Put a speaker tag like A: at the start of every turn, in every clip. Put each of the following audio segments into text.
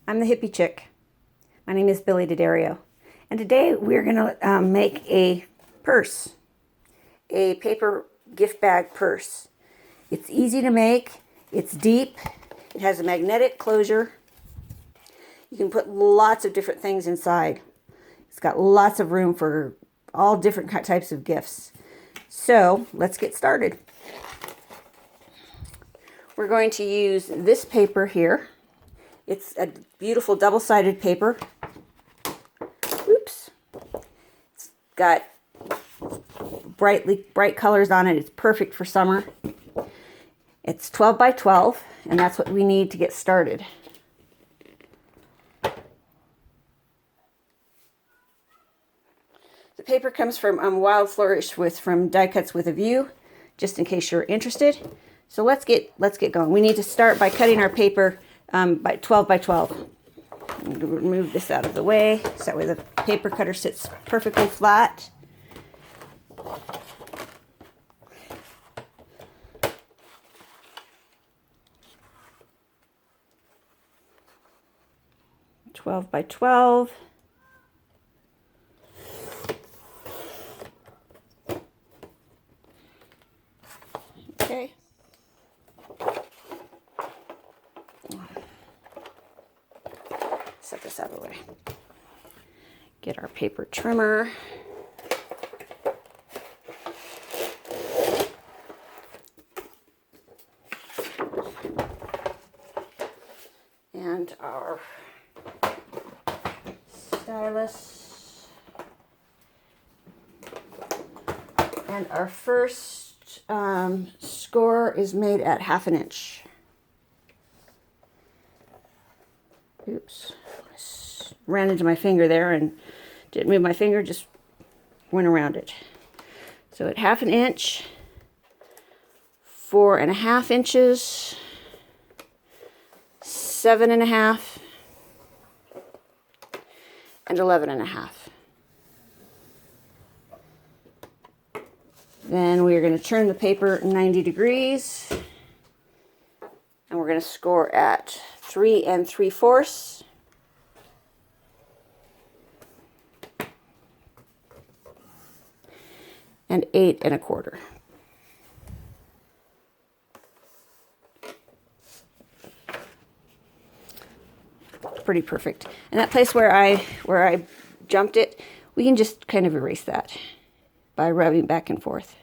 A: I'm the hippie chick. My name is Billy D'Addario. And today we're going to make a purse, a paper gift bag purse. It's easy to make, it's deep, it has a magnetic closure. You can put lots of different things inside. It's got lots of room for all different types of gifts. So let's get started. We're going to use this paper here. It's a beautiful double-sided paper. Oops. It's got bright colors on it. It's perfect for summer. It's 12 by 12, and that's what we need to get started. The paper comes from Wild Flourish from Die Cuts with a View, just in case you're interested. So let's get going. We need to start by cutting our paper by 12 by 12. I'm going to remove this out of the way so that way the paper cutter sits perfectly flat. (12 by 12). Okay. Set this out of the way. Get our paper trimmer. And our stylus. And our first score is made at 1/2 inch. Oops, ran into my finger there and didn't move my finger, just went around it. So at 1/2 inch, 4.5 inches, 7.5, and 11.5. Then we are going to turn the paper 90 degrees, and we're going to score at 3 3/4. And 8 1/4. Pretty perfect. And that place where I jumped it, we can just kind of erase that by rubbing back and forth.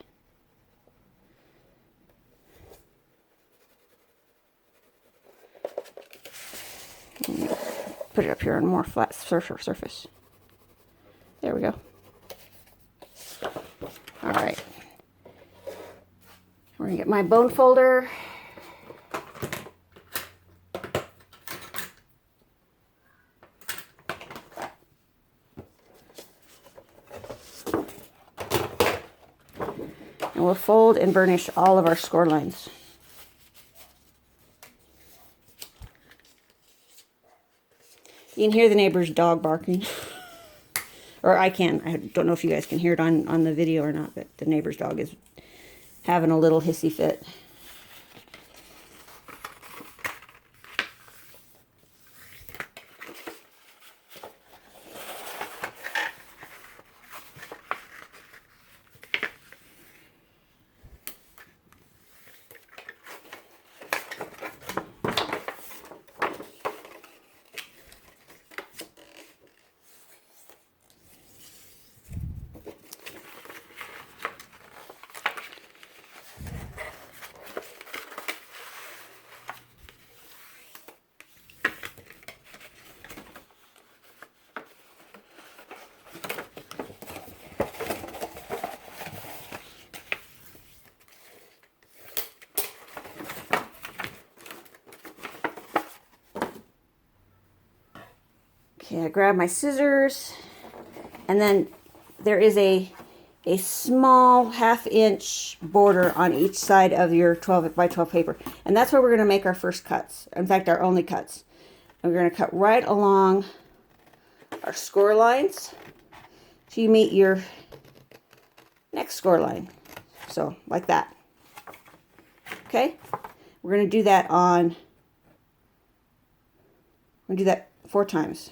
A: Put it up here on a more flat surface. There we go. All right. We're gonna get my bone folder. And we'll fold and burnish all of our score lines. You can hear the neighbor's dog barking. Or I can. I don't know if you guys can hear it on the video or not, but the neighbor's dog is having a little hissy fit. Okay, I grab my scissors, and then there is a small 1/2 inch border on each side of your 12 by 12 paper. And that's where we're going to make our first cuts. In fact, our only cuts. And we're going to cut right along our score lines so you meet your next score line. So, like that. Okay? We're going to do that 4 times.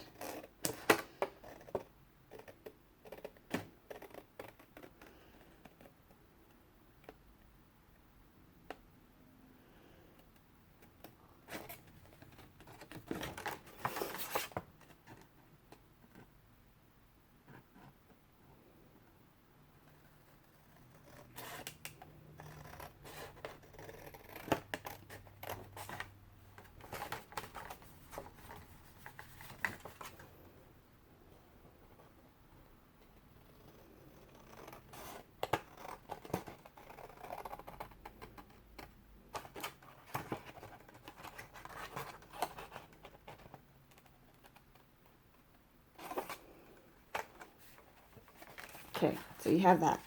A: Okay, so you have that.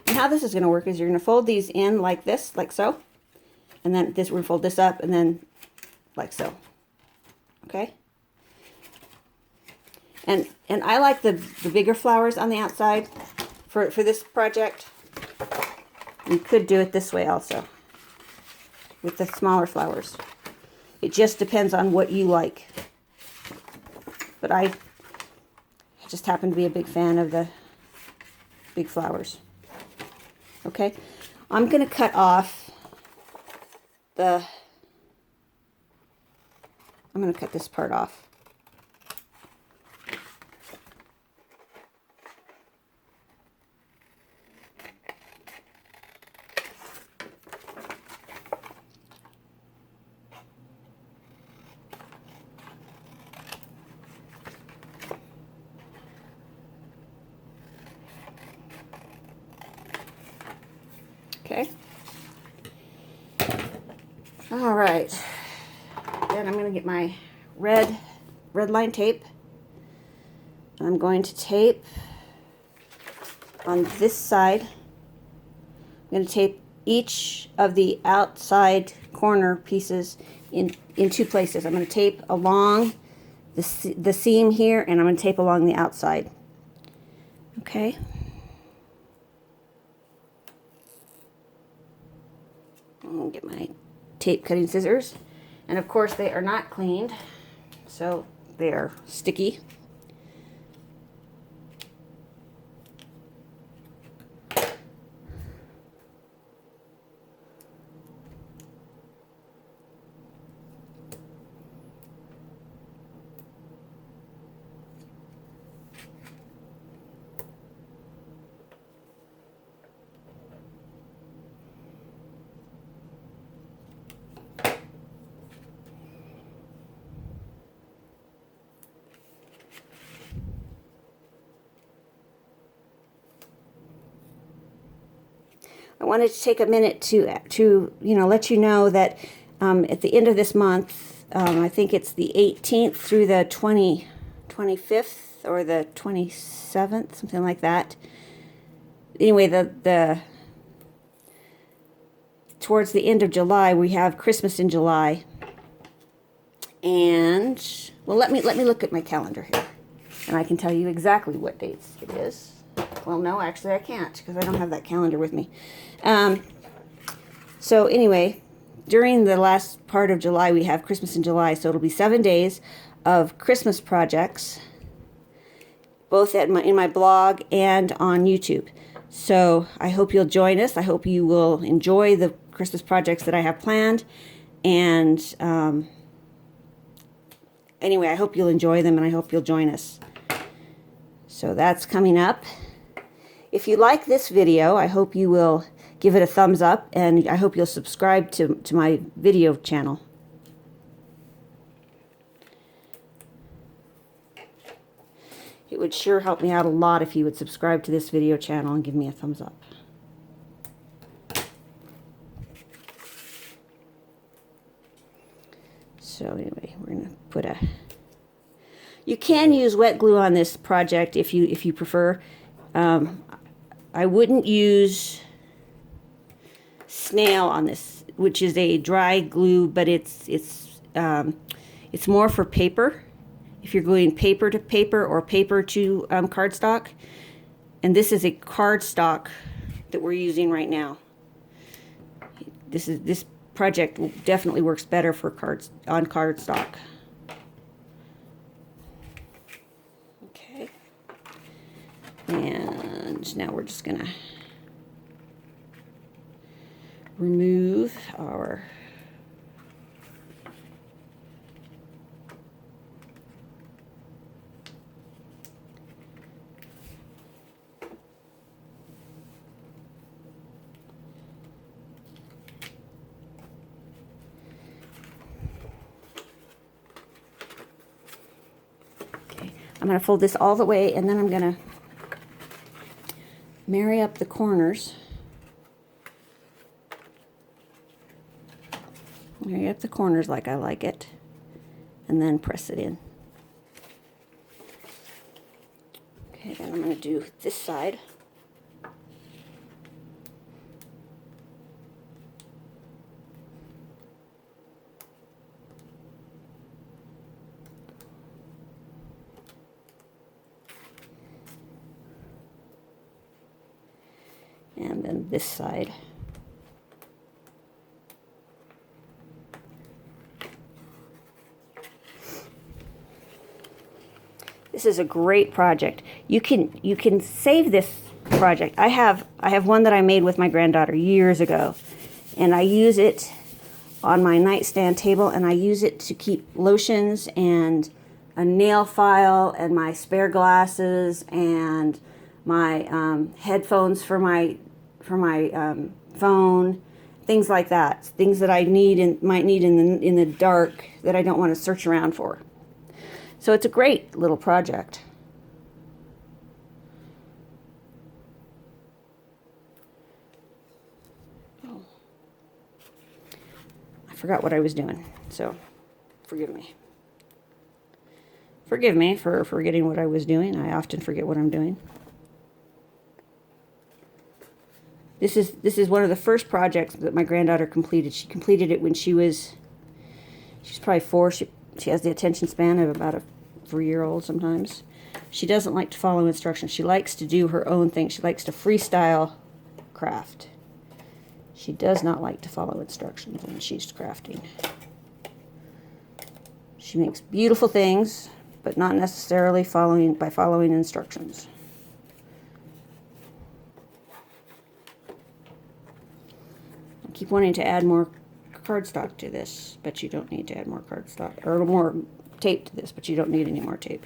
A: And how this is going to work is you're going to fold these in like this, like so. And then this, we're going to fold this up and then like so. Okay? And I like the bigger flowers on the outside for this project. You could do it this way also, with the smaller flowers. It just depends on what you like. But I just happen to be a big fan of the big flowers. Okay, I'm going to cut off I'm going to cut this part off. Okay. All right. Then I'm going to get my red line tape. I'm going to tape on this side. I'm going to tape each of the outside corner pieces in 2 places. I'm going to tape along the seam here, and I'm going to tape along the outside. Okay. I'm going to get my tape cutting scissors, and of course they are not cleaned, so they are sticky. I wanted to take a minute to let you know that at the end of this month, I think it's the 18th through the 25th or the 27th, something like that. Anyway, the towards the end of July, we have Christmas in July. And well, let me look at my calendar here, and I can tell you exactly what dates it is. Well, no, actually I can't, because I don't have that calendar with me. So anyway, during the last part of July, we have Christmas in July, so it'll be 7 days of Christmas projects, both in my blog and on YouTube. So I hope you'll join us. I hope you will enjoy the Christmas projects that I have planned. And anyway, I hope you'll enjoy them, and I hope you'll join us. So that's coming up. If you like this video, I hope you will give it a thumbs up, and I hope you'll subscribe to my video channel. It would sure help me out a lot if you would subscribe to this video channel and give me a thumbs up. So anyway, we're going to put you can use wet glue on this project if you prefer. I wouldn't use snail on this, which is a dry glue, but it's more for paper. If you're gluing paper to paper or paper to cardstock, and this is a cardstock that we're using right now. This project definitely works better for on cardstock. And now we're just gonna remove our I'm going to fold this all the way, and then I'm going to marry up the corners. Marry up the corners like I like it, and then press it in. Okay, then I'm going to do this side. And then this side. This is a great project. You can save this project. I have one that I made with my granddaughter years ago, and I use it on my nightstand table, and I use it to keep lotions and a nail file and my spare glasses and my headphones for my phone, things like that. Things that I might need in the dark that I don't want to search around for. So it's a great little project. Oh. I forgot what I was doing, so forgive me. Forgive me for forgetting what I was doing. I often forget what I'm doing. This is one of the first projects that my granddaughter completed. She completed it when she's probably 4. She has the attention span of about a 3-year-old sometimes. She doesn't like to follow instructions. She likes to do her own thing. She likes to freestyle craft. She does not like to follow instructions when she's crafting. She makes beautiful things, but not necessarily following instructions. I keep wanting to add more cardstock to this, but you don't need to add more cardstock, or more tape to this, but you don't need any more tape.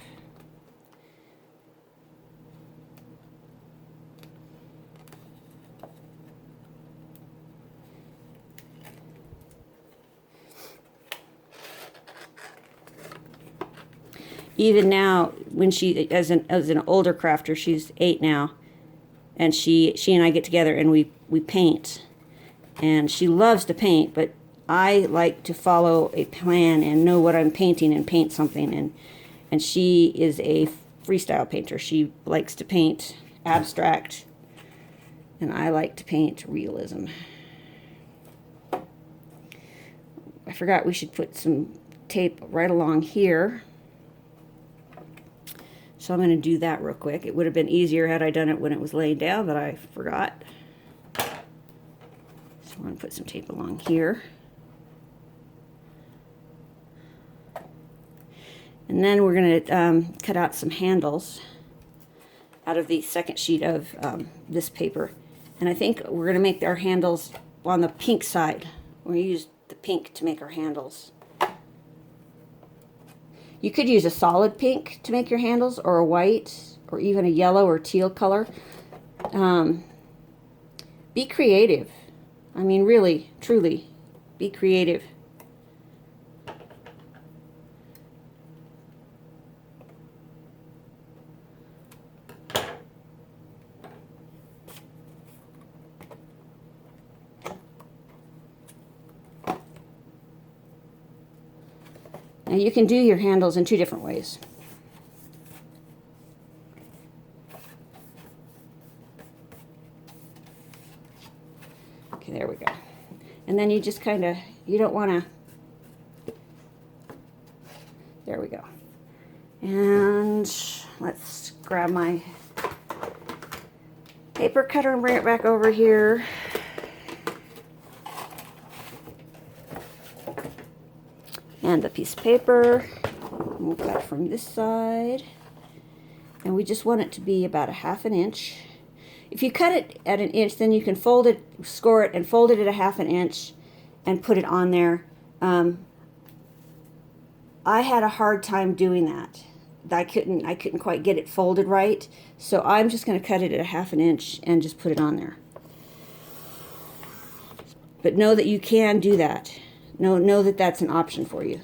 A: Even now, when she, as an older crafter, she's 8 now, and she and I get together and we paint, and she loves to paint, but I like to follow a plan and know what I'm painting and paint something, and she is a freestyle painter. She likes to paint abstract, and I like to paint realism. I forgot we should put some tape right along here. So I'm going to do that real quick. It would have been easier had I done it when it was laying down, but I forgot. So I'm going to put some tape along here. And then we're going to cut out some handles out of the second sheet of this paper. And I think we're going to make our handles on the pink side. We're going to use the pink to make our handles. You could use a solid pink to make your handles, or a white, or even a yellow or teal color. Be creative. I mean, really, truly, be creative. Now you can do your handles in 2 different ways. Okay, there we go. And then you just kind of, you don't want to, there we go. And let's grab my paper cutter and bring it back over here. And a piece of paper. We'll cut from this side. And we just want it to be about a 1/2 inch. if you cut it at an inch, then you can fold it, score it, and fold it at a 1/2 inch, and put it on there. I had a hard time doing that. I couldn't quite get it folded right, so I'm just going to cut it at a 1/2 inch and just put it on there. But know that you can do that. Know that that's an option for you.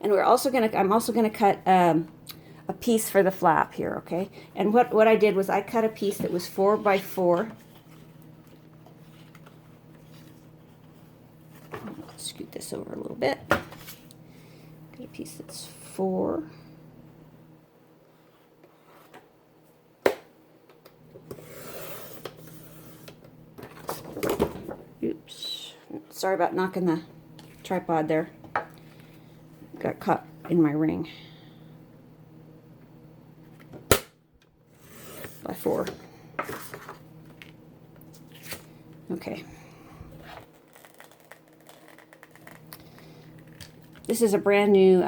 A: And I'm also gonna cut a piece for the flap here, okay? And what I did was I cut a piece that was 4 by 4. Scoot this over a little bit. Cut a piece that's 4. Oops. Sorry about knocking the tripod there. Got caught in my ring. By 4. Okay. This is a brand new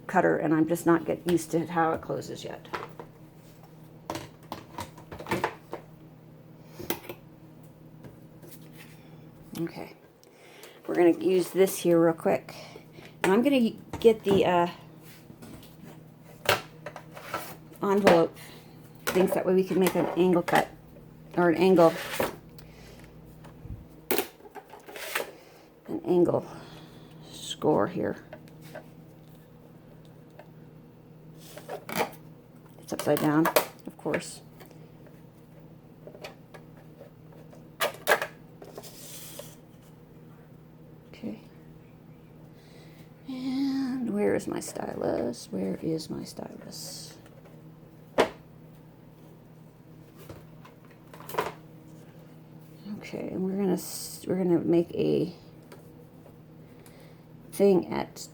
A: cutter, and I'm just not getting used to how it closes yet. Okay. We're going to use this here real quick. And I'm going to get the envelope things, that way we can make an angle cut, or an angle score here. It's upside down, of course. Okay. And where is my stylus? Where is my stylus? Okay, and we're gonna make a thing at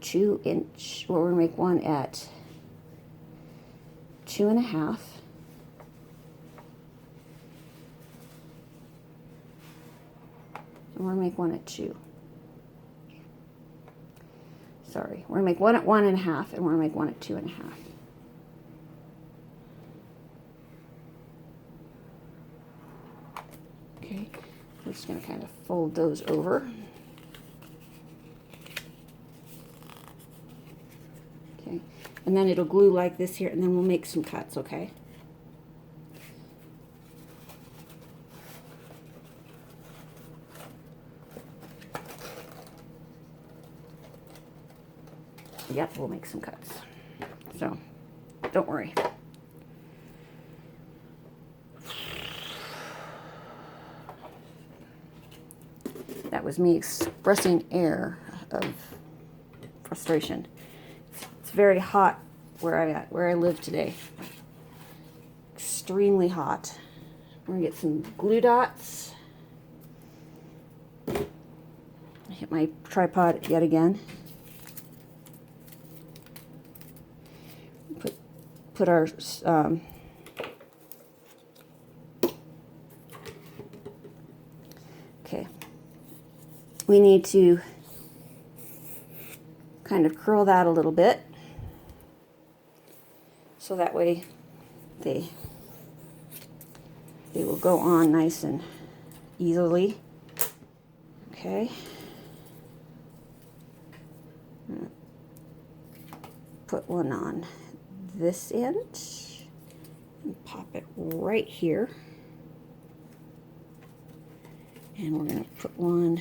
A: 2 inch. Well, we're gonna make one at 2.5. And we're gonna make one at 2. Sorry, we're gonna make one at 1.5, and we're gonna make one at 2.5. Okay, we're just going to kind of fold those over. Okay, and then it'll glue like this here, and then we'll make some cuts, okay? Yep, we'll make some cuts. So, don't worry. That was me expressing air of frustration. It's very hot where I live today. Extremely hot. We're gonna get some glue dots. I hit my tripod yet again. Put our okay. We need to kind of curl that a little bit, so that way they will go on nice and easily. Okay. Put one on this end and pop it right here. And we're going to put one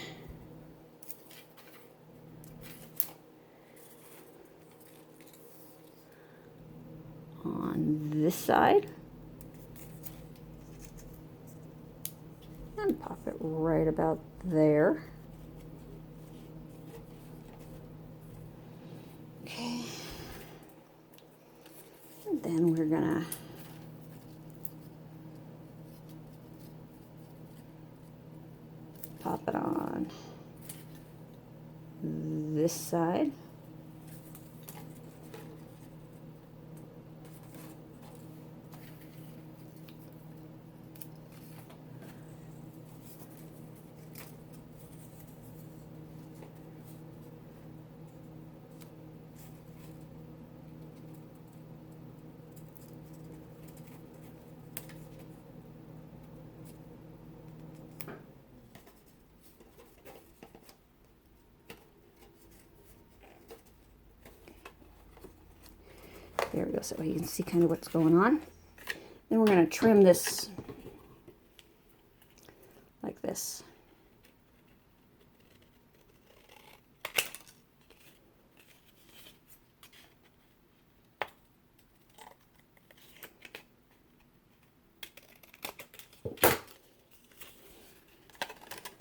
A: on this side and pop it right about there. Okay. And then we're gonna pop it on this side. There we go, so you can see kind of what's going on. Then we're going to trim this like this.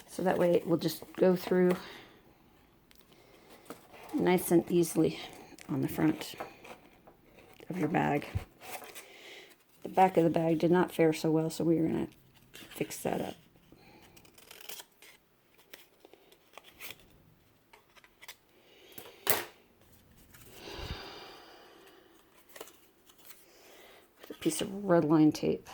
A: So that way it will just go through nice and easily on the front of your bag. The back of the bag did not fare so well, so we're going to fix that up. A piece of red line tape.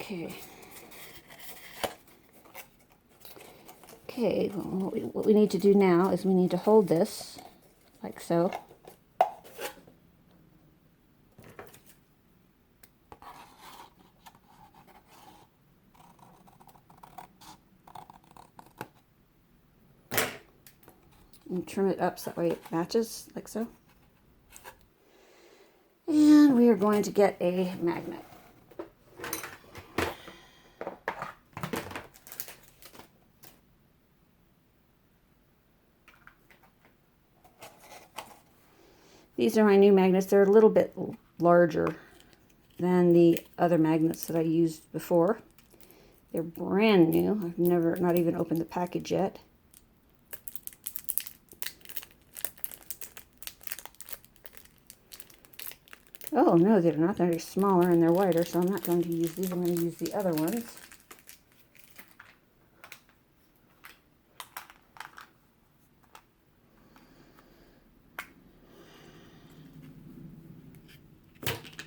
A: Okay. Okay, well, what we need to do now is we need to hold this like so. And trim it up so that way it matches like so. And we are going to get a magnet. These are my new magnets. They're a little bit larger than the other magnets that I used before. They're brand new. I've not even opened the package yet. Oh no, they're not. They're smaller and they're wider, so I'm not going to use these. I'm going to use the other ones.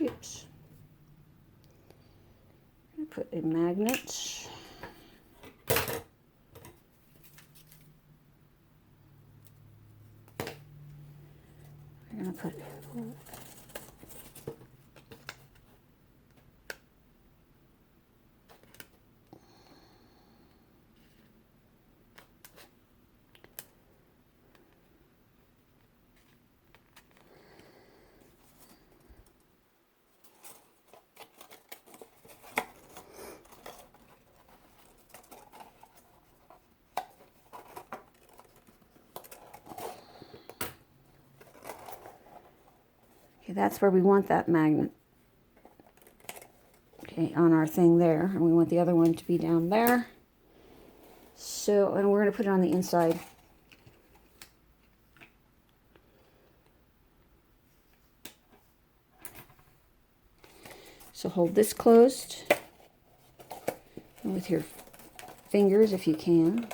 A: Oops. I'm going to put a magnet. I'm going to put okay, that's where we want that magnet. Okay, on our thing there, and we want the other one to be down there. So, and we're going to put it on the inside. So hold this closed with your fingers if you can.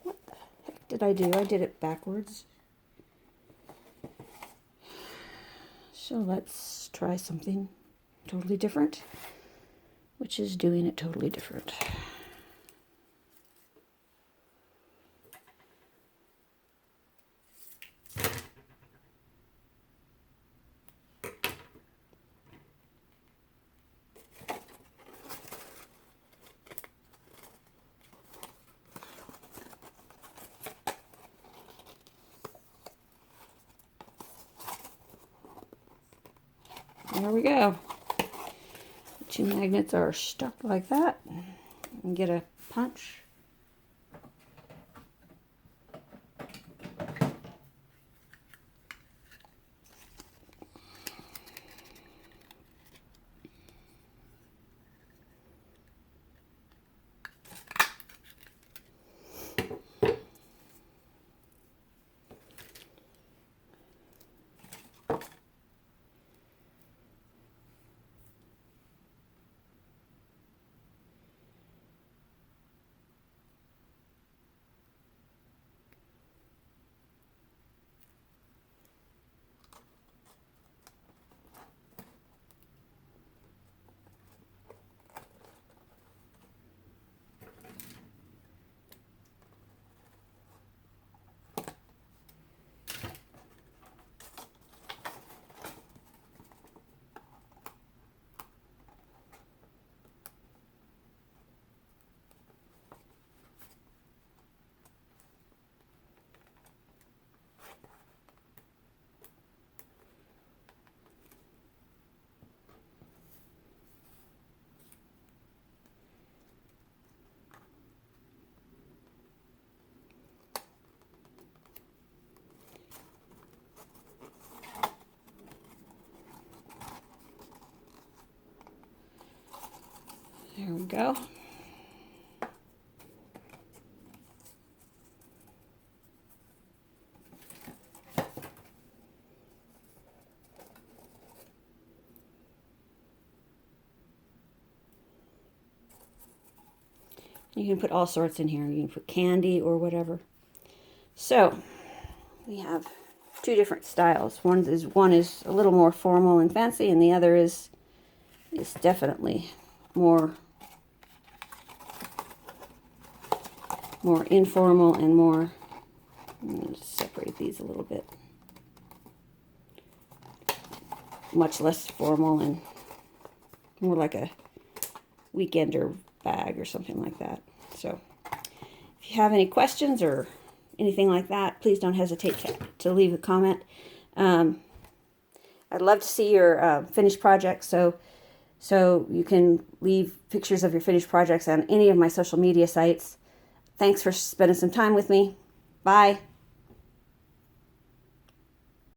A: What the heck did I do? I did it backwards. So let's try something totally different, which is doing it totally different. there we go. The two magnets are stuck like that. And get a punch. There we go. You can put all sorts in here. You can put candy or whatever. So we have two different styles. One is a little more formal and fancy, and the other is definitely more informal and more. I'm going to separate these a little bit. Much less formal and more like a weekender bag or something like that. So if you have any questions or anything like that, please don't hesitate to leave a comment. I'd love to see your finished projects, so you can leave pictures of your finished projects on any of my social media sites. Thanks for spending some time with me. Bye.